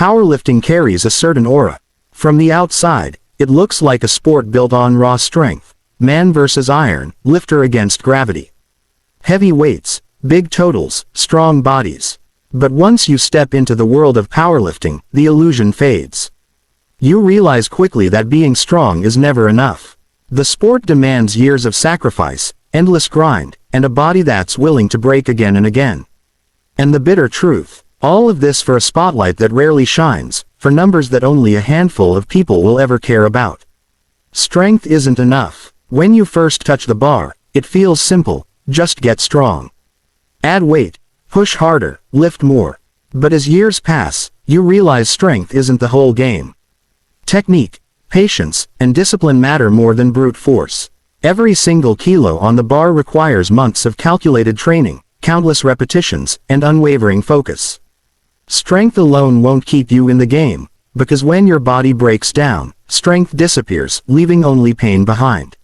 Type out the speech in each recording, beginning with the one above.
Powerlifting carries a certain aura. From the outside, it looks like a sport built on raw strength. Man versus iron, lifter against gravity. Heavy weights, big totals, strong bodies. But once you step into the world of powerlifting, the illusion fades. You realize quickly that being strong is never enough. The sport demands years of sacrifice, endless grind, and a body that's willing to break again and again. And the bitter truth, all of this for a spotlight that rarely shines, for numbers that only a handful of people will ever care about. Strength isn't enough. When you first touch the bar, it feels simple, just get strong. Add weight, push harder, lift more. But as years pass, you realize strength isn't the whole game. Technique, patience, and discipline matter more than brute force. Every single kilo on the bar requires months of calculated training, countless repetitions, and unwavering focus. Strength alone won't keep you in the game, because when your body breaks down, strength disappears, leaving only pain behind.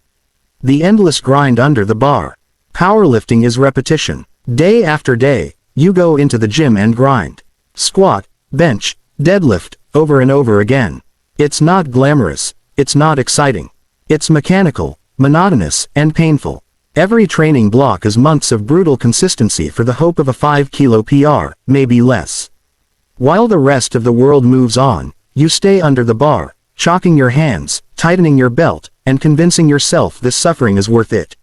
The endless grind under the bar. Powerlifting is repetition. Day after day, you go into the gym and grind. Squat, bench, deadlift, over and over again. It's not glamorous, it's not exciting. It's mechanical, monotonous, and painful. Every training block is months of brutal consistency for the hope of a 5-kilo PR, maybe less. While the rest of the world moves on, you stay under the bar, chalking your hands, tightening your belt, and convincing yourself this suffering is worth it.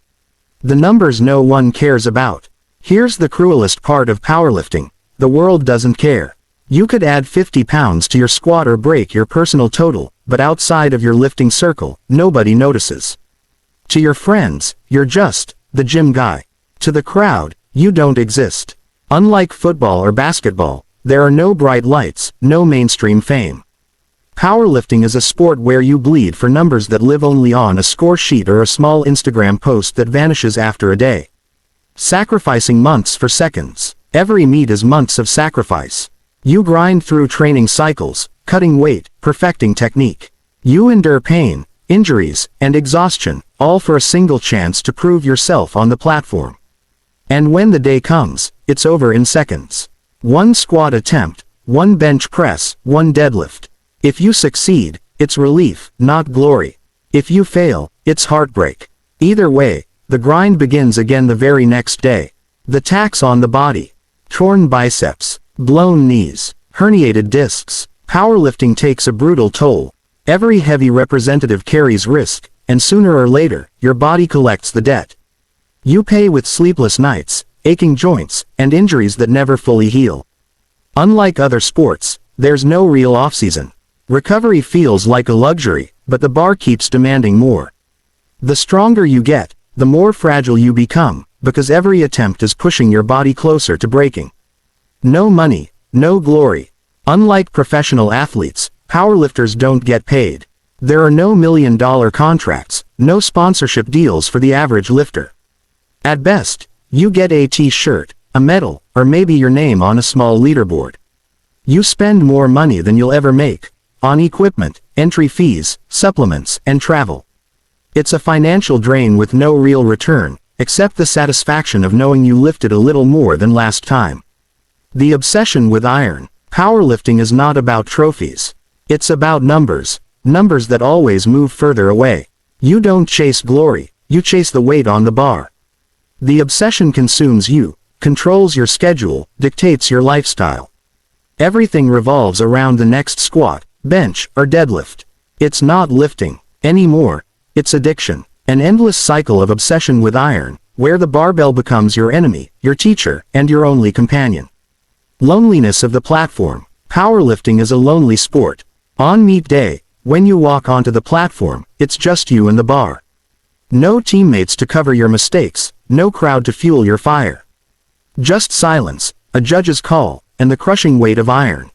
The numbers no one cares about. Here's the cruelest part of powerlifting: the world doesn't care. You could add 50 pounds to your squat or break your personal total, but outside of your lifting circle, nobody notices. To your friends, you're just the gym guy. To the crowd, you don't exist. Unlike football or basketball, there are no bright lights, no mainstream fame. Powerlifting is a sport where you bleed for numbers that live only on a score sheet or a small Instagram post that vanishes after a day. Sacrificing months for seconds. Every meet is months of sacrifice. You grind through training cycles, cutting weight, perfecting technique. You endure pain, injuries, and exhaustion, all for a single chance to prove yourself on the platform. And when the day comes, it's over in seconds. One squat attempt, one bench press, one deadlift. If you succeed, it's relief, not glory. If you fail, it's heartbreak. Either way, the grind begins again the very next day. The tax on the body. Torn biceps, blown knees, herniated discs. Powerlifting takes a brutal toll. Every heavy representative carries risk, and sooner or later, your body collects the debt. You pay with sleepless nights, aching joints, and injuries that never fully heal. Unlike other sports, there's no real off-season. Recovery feels like a luxury, but the bar keeps demanding more. The stronger you get, the more fragile you become, because every attempt is pushing your body closer to breaking. No money, no glory. Unlike professional athletes, powerlifters don't get paid. There are no million-dollar contracts, no sponsorship deals for the average lifter. At best, you get a t-shirt, a medal, or maybe your name on a small leaderboard. You spend more money than you'll ever make, on equipment, entry fees, supplements, and travel. It's a financial drain with no real return, except the satisfaction of knowing you lifted a little more than last time. The obsession with iron. Powerlifting is not about trophies. It's about numbers, numbers that always move further away. You don't chase glory, you chase the weight on the bar. The obsession consumes you, controls your schedule, dictates your lifestyle. Everything revolves around the next squat, bench, or deadlift. It's not lifting anymore, it's addiction. An endless cycle of obsession with iron, where the barbell becomes your enemy, your teacher, and your only companion. Loneliness of the platform. Powerlifting is a lonely sport. On meet day, when you walk onto the platform, it's just you and the bar. No teammates to cover your mistakes, no crowd to fuel your fire. Just silence, a judge's call, and the crushing weight of iron.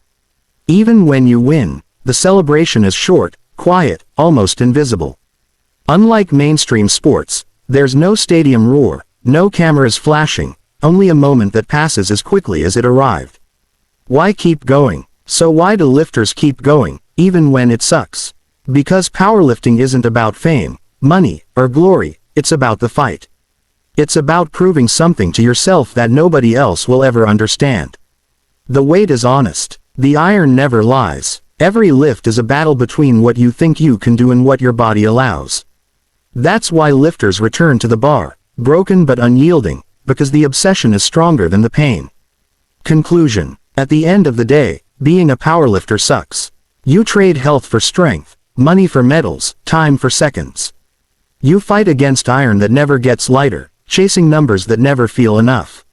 Even when you win, the celebration is short, quiet, almost invisible. Unlike mainstream sports, there's no stadium roar, no cameras flashing, only a moment that passes as quickly as it arrived. Why keep going? So why do lifters keep going, even when it sucks? Because powerlifting isn't about fame, money, or glory, it's about the fight. It's about proving something to yourself that nobody else will ever understand. The weight is honest. The iron never lies. Every lift is a battle between what you think you can do and what your body allows. That's why lifters return to the bar, broken but unyielding, because the obsession is stronger than the pain. Conclusion. At the end of the day, being a powerlifter sucks. You trade health for strength, money for medals, time for seconds. You fight against iron that never gets lighter, chasing numbers that never feel enough.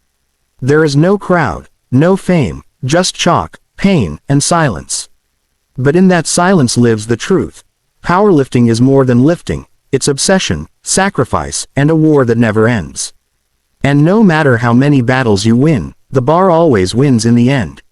There is no crowd, no fame, just chalk, pain, and silence. But in that silence lives the truth. Powerlifting is more than lifting, it's obsession, sacrifice, and a war that never ends. And no matter how many battles you win, the bar always wins in the end.